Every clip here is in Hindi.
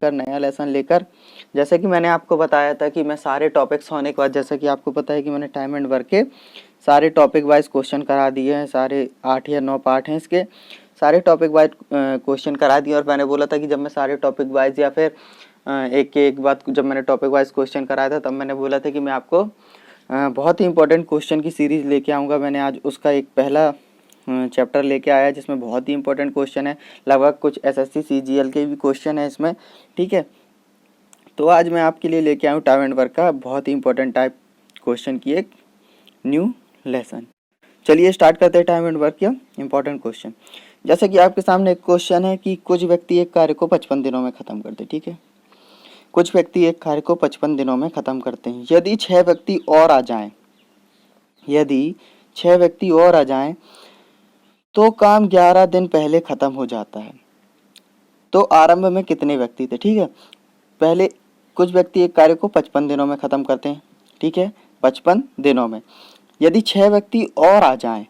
नया लेसन लेकर, जैसे कि मैंने आपको बताया था कि मैं सारे टॉपिक्स होने के बाद, जैसे कि आपको पता है कि मैंने टाइम एंड वर्क के सारे टॉपिक वाइज क्वेश्चन करा दिए हैं, सारे 8 या 9 पार्ट हैं इसके, सारे टॉपिक वाइज क्वेश्चन करा दिए। और मैंने बोला था कि जब मैं सारे टॉपिक वाइज या फिर एक के एक बात जब मैंने टॉपिक वाइज क्वेश्चन कराया था तब मैंने बोला था कि मैं आपको बहुत ही इंपॉर्टेंट क्वेश्चन की सीरीज़ लेके आऊँगा। मैंने आज उसका एक पहला चैप्टर लेके आया जिसमें बहुत ही इंपॉर्टेंट क्वेश्चन है, लगभग कुछ एसएससी सीजीएल के भी क्वेश्चन है इसमें, ठीक है। तो आज मैं आपके लिए लेके आया हूँ टाइम एंड वर्क का बहुत ही इंपॉर्टेंट टाइप क्वेश्चन की एक न्यू लेसन। चलिए स्टार्ट करते हैं टाइम एंड वर्क का इंपॉर्टेंट क्वेश्चन। जैसे कि आपके सामने एक क्वेश्चन है कि कुछ व्यक्ति एक कार्य को 55 दिनों में ख़त्म करते, ठीक है। कुछ व्यक्ति एक कार्य को 55 दिनों में ख़त्म करते हैं। यदि 6 व्यक्ति और आ जाएं, यदि 6 व्यक्ति और आ जाएं तो काम 11 दिन पहले ख़त्म हो जाता है। तो आरंभ में कितने व्यक्ति थे, ठीक है। पहले कुछ व्यक्ति एक कार्य को 55 दिनों में ख़त्म करते हैं, ठीक है, 55 दिनों में। यदि 6 व्यक्ति और आ जाएं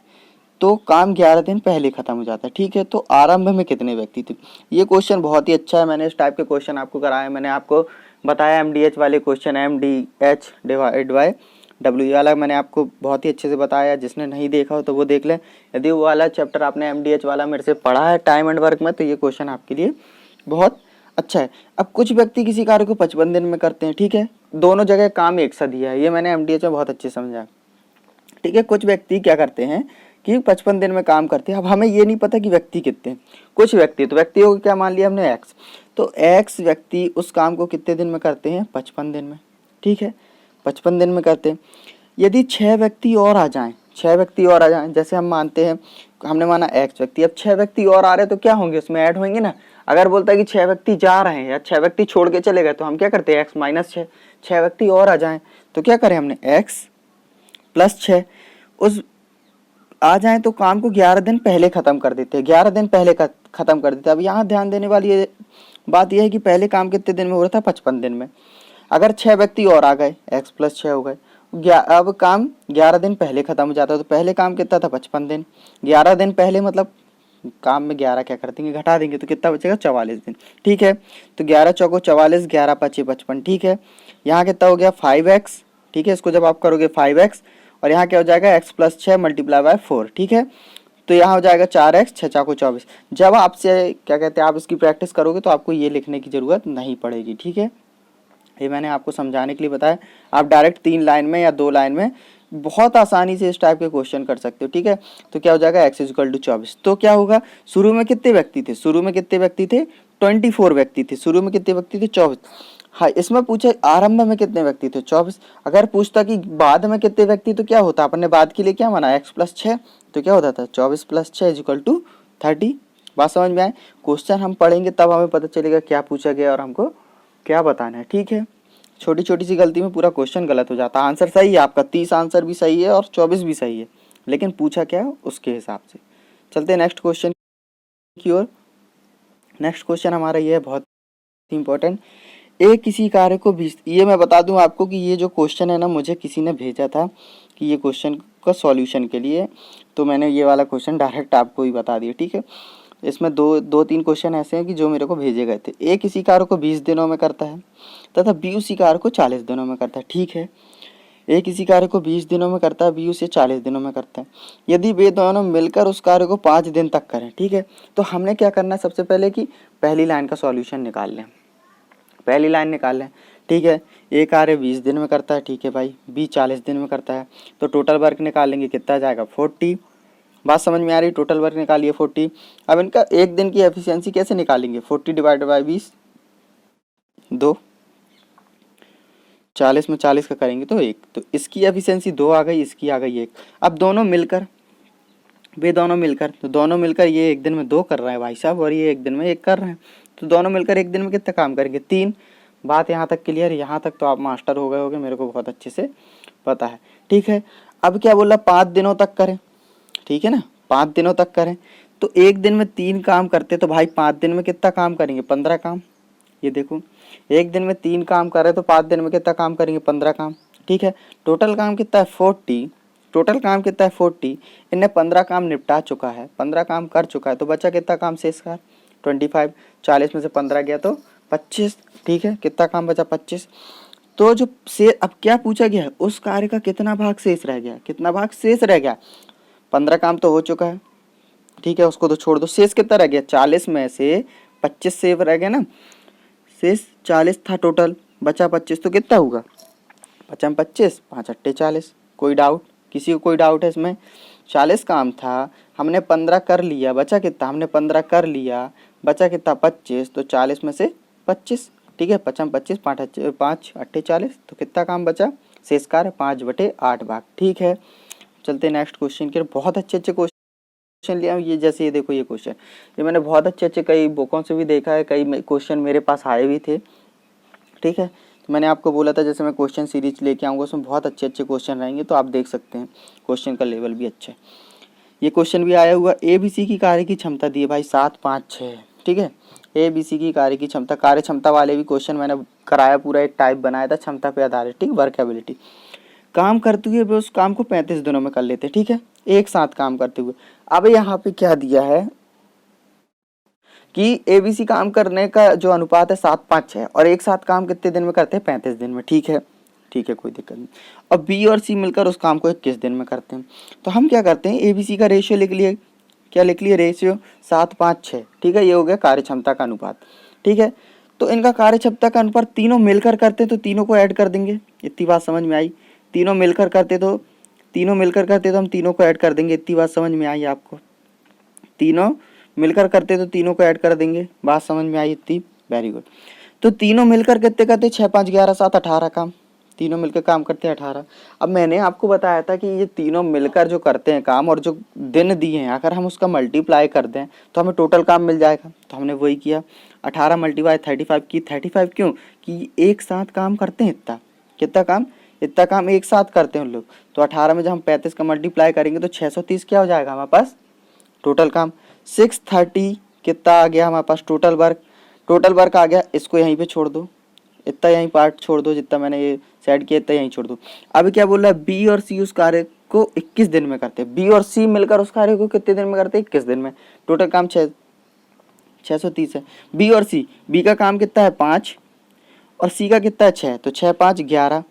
तो काम 11 दिन पहले ख़त्म हो जाता है, ठीक है। तो आरंभ में कितने व्यक्ति थे। ये क्वेश्चन बहुत ही अच्छा है, मैंने इस टाइप के क्वेश्चन आपको कराए, मैंने आपको बताया एमडीएच वाले question, MDH divide by W वाला मैंने आपको बहुत ही अच्छे से बताया। जिसने नहीं देखा हो तो वो देख लें। यदि वो वाला चैप्टर आपने MDH वाला मेरे से पढ़ा है टाइम एंड वर्क में तो ये क्वेश्चन आपके लिए बहुत अच्छा है। अब कुछ व्यक्ति किसी कार्य को 55 दिन में करते हैं, ठीक है। दोनों जगह काम एक सा दिया है, ये मैंने MDH में बहुत अच्छे समझा, ठीक है। कुछ व्यक्ति क्या करते हैं कि 55 दिन में काम करते हैं। अब हमें ये नहीं पता कि व्यक्ति कितने, कुछ व्यक्ति, तो व्यक्तियों को क्या मान लिया हमने X, तो X व्यक्ति उस काम को कितने दिन में करते हैं, 55 दिन में, ठीक है, 55 दिन में करते हैं। यदि 6 व्यक्ति और आ जाएं, 6 व्यक्ति और आ जाएं, जैसे हम मानते हैं, हमने माना X व्यक्ति, अब 6 व्यक्ति और आ रहे हैं तो क्या होंगे, उसमें ऐड होंगे ना। अगर बोलता है कि 6 व्यक्ति जा रहे हैं या 6 व्यक्ति छोड़ के चले गए तो हम क्या करते हैं, X माइनस 6, 6 व्यक्ति और आ जाएं तो क्या करें हमने, X प्लस 6 उस आ जाए तो काम को 11 दिन पहले ख़त्म कर देते हैं, 11 दिन पहले ख़त्म कर देते हैं। अब यहाँ ध्यान देने वाली ये बात यह है कि पहले काम कितने दिन में हो रहा था, 55 दिन में। अगर 6 व्यक्ति और आ गए, X प्लस 6 हो गए, अब काम 11 दिन पहले ख़त्म हो जाता है। तो पहले काम कितना था, 55 दिन, 11 दिन पहले मतलब काम में 11 क्या कर देंगे, घटा देंगे तो कितना बचेगा, 44 दिन, ठीक है। तो 11 चौको 44, 11 पचे 55, ठीक है। यहाँ कितना हो गया, 5x, ठीक है। इसको जब आप करोगे 5x और यहाँ क्या हो जाएगा, x प्लस 6 मल्टीप्लाई बाय 4, ठीक है। तो यहाँ हो जाएगा 4x, 6 चाको 24। जब आपसे क्या कहते हैं आप इसकी प्रैक्टिस करोगे तो आपको ये लिखने की ज़रूरत नहीं पड़ेगी, ठीक है। ये मैंने आपको समझाने के लिए बताया। आप डायरेक्ट 3 लाइन में या 2 लाइन में बहुत आसानी से इस टाइप के क्वेश्चन कर सकते हो, ठीक है। तो क्या हो जाएगा, x इक्वल टू 24। तो क्या होगा, शुरू में कितने व्यक्ति थे, शुरू में कितने व्यक्ति थे, 24 व्यक्ति थे। शुरू में कितने व्यक्ति थे, 24। हाँ, इसमें पूछे आरंभ में कितने व्यक्ति थे, 24। अगर पूछता कि बाद में कितने व्यक्ति तो क्या होता, अपने बाद के लिए क्या माना, x प्लस 6, तो क्या होता था 24 प्लस 6 इक्वल टू 30। बात समझ में आए। क्वेश्चन हम पढ़ेंगे तब हमें पता चलेगा क्या पूछा गया और हमको क्या बताना है, ठीक है। छोटी छोटी सी गलती में पूरा क्वेश्चन गलत हो जाता है। आंसर सही है आपका, 30 आंसर भी सही है और 24 भी सही है, लेकिन पूछा क्या है उसके हिसाब से। चलते हैं नेक्स्ट क्वेश्चन की ओर। नेक्स्ट क्वेश्चन हमारा ये है बहुत इंपॉर्टेंट। एक किसी कार्य को 20, ये मैं बता दूं आपको कि ये जो क्वेश्चन है ना, मुझे किसी ने भेजा था कि ये क्वेश्चन का सॉल्यूशन के लिए, तो मैंने ये वाला क्वेश्चन डायरेक्ट आपको ही बता दिया, ठीक है। इसमें दो तीन क्वेश्चन ऐसे हैं कि जो मेरे को भेजे गए थे। ए किसी कार्य को 20 दिनों में करता है तथा बी उसी कार्य को 40 दिनों में करता है, ठीक है। ए किसी कार्य को 20 दिनों में करता है, बी उसे 40 दिनों में करता है। यदि वे दोनों मिलकर उस कार्य को 5 दिन तक करें, ठीक है। तो हमने क्या करना है, सबसे पहले कि पहली लाइन का सॉल्यूशन निकाल लें, पहली लाइन निकाल लें, ठीक है। ए कार्य 20 दिन में करता है, ठीक है भाई, बी 40 दिन में करता है, तो टोटल वर्क निकालेंगे, कितना जाएगा 40। बात समझ में आ रही, टोटल वर्क निकालिए 40। अब इनका एक दिन की एफिशिएंसी कैसे निकालेंगे, 40 डिवाइडेड बाई 20, 2, 40 में 40 का करेंगे तो 1, तो इसकी एफिशिएंसी 2 आ गई, इसकी आ गई 1। अब दोनों मिलकर, वे दोनों मिलकर, तो दोनों मिलकर ये एक दिन में 2 कर रहे हैं भाई साहब और ये एक दिन में 1 कर रहे हैं, तो दोनों मिलकर एक दिन में कितना काम करेंगे, 3। बात यहाँ तक क्लियर, यहाँ तक तो आप मास्टर हो गए होगे, मेरे को बहुत अच्छे से पता है, ठीक है। अब क्या बोला, 5 दिनों तक करें, ठीक है ना, 5 दिनों तक करें। तो एक दिन में 3 काम करते तो भाई 5 दिन में कितना काम करेंगे, 15 काम। ये देखो, एक दिन में 3 काम कर रहे तो 5 दिन में कितना काम करेंगे, 15 काम, ठीक है। टोटल काम कितना है, 40। टोटल काम कितना है, 40। इनने 15 काम निपटा चुका है, 15 काम कर चुका है, तो बचा कितना काम शेष का, 25। 40 में से 15 गया तो 25, ठीक है। कितना काम बचा? 25। तो जो से अब क्या पूछा गया है, उस कार्य का कितना भाग शेष रह गया, कितना भाग शेष रह गया? 15 काम तो हो चुका है, ठीक है, उसको तो छोड़ दो। शेष कितना रह गया? 40 में से 25 सेव रह गया ना, शेष 40 था टोटल, बचा 25, तो कितना होगा? 5 25, 5 अट्ठे 40। कोई डाउट? किसी को कोई डाउट है इसमें? 40 काम था, हमने 15 कर लिया, बचा कितना? हमने 15 कर लिया, बचा कितना? 25। तो 40 में से 25, ठीक है, 5 25, 5 अट्ठे 40, तो कितना काम बचा? शेष कार्य 5/8 भाग, ठीक है। चलते नेक्स्ट क्वेश्चन की। बहुत अच्छे क्वेश्चन लिया हूँ ये, जैसे ये देखो, ये क्वेश्चन ये मैंने बहुत अच्छे कई बुकों से भी देखा है, कई क्वेश्चन मेरे पास आए भी थे, ठीक है। तो मैंने आपको बोला था जैसे मैं क्वेश्चन सीरीज लेके आऊँगा उसमें बहुत अच्छे क्वेश्चन रहेंगे, तो आप देख सकते हैं क्वेश्चन का लेवल भी अच्छा है। ये क्वेश्चन भी आया हुआ, ABC की कार्य की क्षमता दी है भाई 7 5 6, ठीक है। ABC की कार्य की क्षमता, कार्य क्षमता वाले भी क्वेश्चन मैंने कराया, पूरा एक टाइप बनाया था क्षमता पे आधारित, ठीक, वर्केबिलिटी। काम करते हुए वे उस काम को 35 दिनों में कर लेते, ठीक है, एक साथ काम करते हुए। अब यहाँ पे क्या दिया है कि ABC काम करने का जो अनुपात है 7 5 6, और एक साथ काम कितने दिन में करते हैं? 35 दिन में, ठीक है, ठीक है, कोई दिक्कत नहीं। अब B और C मिलकर उस काम को 21 दिन में करते हैं। तो हम क्या करते हैं, ABC का रेशियो लिख लिए, क्या लिख लिए? रेशियो 7 5 6, ठीक है, ये हो गया कार्य क्षमता का अनुपात, ठीक है। तो इनका कार्य क्षमता का अनुपात तीनों मिलकर करते तो तीनों को ऐड कर देंगे, इतनी बात समझ में आई? तीनों मिलकर करते तो हम तीनों को ऐड कर देंगे, इतनी बात समझ में आई आपको? तीनों मिलकर करते तो तीनों को ऐड कर देंगे, बात समझ में आई इतनी? Very good. तो तीनों मिलकर कितने करते? 6 5 11 7 18 काम, तीनों मिलकर काम करते हैं 18। अब मैंने आपको बताया था कि ये तीनों मिलकर जो करते हैं काम और जो दिन दिए हैं, अगर हम उसका मल्टीप्लाई कर दें तो हमें टोटल काम मिल जाएगा। तो हमने वही किया, 18 × 35 की। 35 क्यों? कि एक साथ काम करते हैं इतना, कितना काम? इतना काम एक साथ करते हैं उन लोग। तो 18 में जब हम 35 का मल्टीप्लाई करेंगे तो 630 क्या हो जाएगा हमारे पास? टोटल काम। 630 कितना आ गया हमारे पास? टोटल वर्क आ गया। इसको यहीं पे छोड़ दो, इतना यहीं पार्ट छोड़ दो, जितना मैंने ये सेट किया इतना यहीं छोड़ दो। अब क्या बोल रहा है? बी और सी उस कार्य को 21 दिन में करते हैं। बी और सी मिलकर उस कार्य को कितने दिन में करते हैं? 21 दिन में। टोटल काम 630 है। बी और सी, बी का काम कितना है? 5, और सी का कितना है? 6। तो 6 5 11,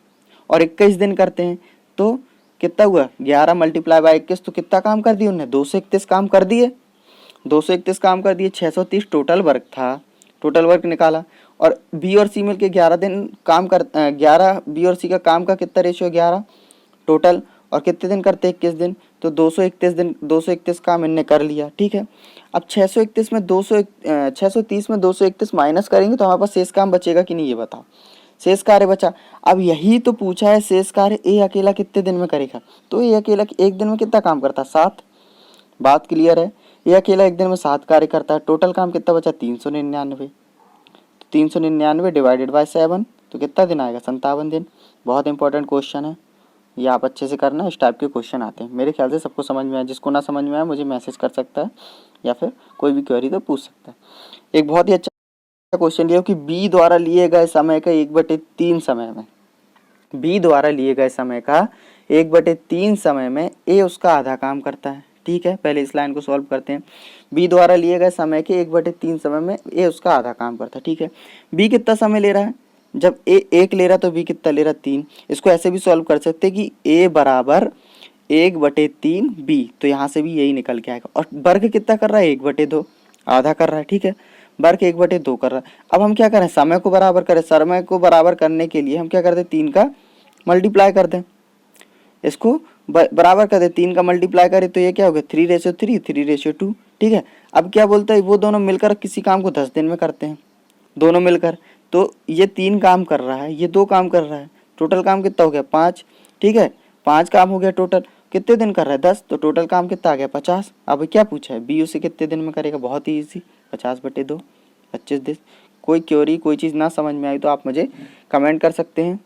और 21 दिन करते हैं, तो कितना हुआ? 11 × 21, तो कितना काम कर दिए उन्होंने? 231 काम कर दिए, 231 काम कर दिए। 630 टोटल वर्क था, टोटल वर्क निकाला। और बी और सी मिलके 11 दिन काम कर 11 बी और सी का काम का कितना रेशियो? 11 टोटल, और कितने दिन करते? 21 दिन। तो 231 दिन, 231 काम इनने कर लिया, ठीक है। अब 630 में 231 माइनस करेंगे तो हमारे पास शेष काम बचेगा कि नहीं, ये बताओ? शेष कार्य बचा। अब यही तो पूछा है, शेष कार्य ए अकेला कितने दिन में करेगा? तो ए अकेला एक दिन में कितना काम करता है? 7। बात क्लियर है? ये अकेला एक दिन में 7 कार्य करता है। टोटल काम कितना बचा? 399। 399 डिवाइडेड बाय 7, तो कितना दिन आएगा? 57 दिन। बहुत इंपॉर्टेंट क्वेश्चन है, ये आप अच्छे से करना, इस टाइप के क्वेश्चन आते हैं। मेरे ख्याल से सबको समझ में आया। जिसको ना समझ में आया मुझे मैसेज कर सकता है, या फिर कोई भी क्वेरी तो पूछ सकता है। एक बहुत ही अच्छा क्वेश्चन लिया कि बी द्वारा लिए गए समय का 1/3 समय में, बी द्वारा लिए गए समय का 1/3 समय में ए उसका आधा काम करता है, ठीक है। पहले इस लाइन को सॉल्व करते हैं। बी द्वारा लिए गए समय के 1/3 समय में ए उसका आधा काम करता है, ठीक है। बी कितना समय ले रहा है? जब ए 1 ले रहा तो बी कितना ले रहा? 3। इसको ऐसे भी सॉल्व कर सकते हैं कि ए बराबर 1/3 बी, तो यहाँ से भी यही निकल के आएगा। और वर्ग कितना कर रहा है? 1/2, आधा कर रहा है, ठीक है। वर्ग 1/2 कर रहा है। अब हम क्या करें? समय को बराबर करें। समय को बराबर करने के लिए हम क्या करते हैं? 3 का मल्टीप्लाई कर दें, इसको बराबर कर दे। 3 का मल्टीप्लाई करें तो ये क्या हो गया? 3:3, 3:2, ठीक है। अब क्या बोलता है? वो दोनों मिलकर किसी काम को 10 दिन में करते हैं, दोनों मिलकर। तो ये 3 काम कर रहा है, ये 2 काम कर रहा है। टोटल काम कितना हो गया? 5, ठीक है। 5 काम हो गया टोटल। कितने दिन कर रहा है? 10। तो टोटल काम कितना आ गया? 50। अब क्या पूछा है? बी उसे कितने दिन में करेगा? बहुत ही ईजी, 50/2, 25 दिन। कोई क्वेरी, कोई चीज़ ना समझ में आई तो आप मुझे कमेंट कर सकते हैं,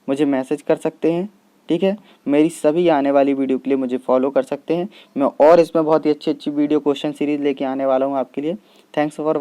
मुझे मैसेज कर सकते हैं, ठीक है। मेरी सभी आने वाली वीडियो के लिए मुझे फॉलो कर सकते हैं। मैं और इसमें बहुत ही अच्छी वीडियो क्वेश्चन सीरीज लेके आने वाला हूँ आपके लिए। Thanks for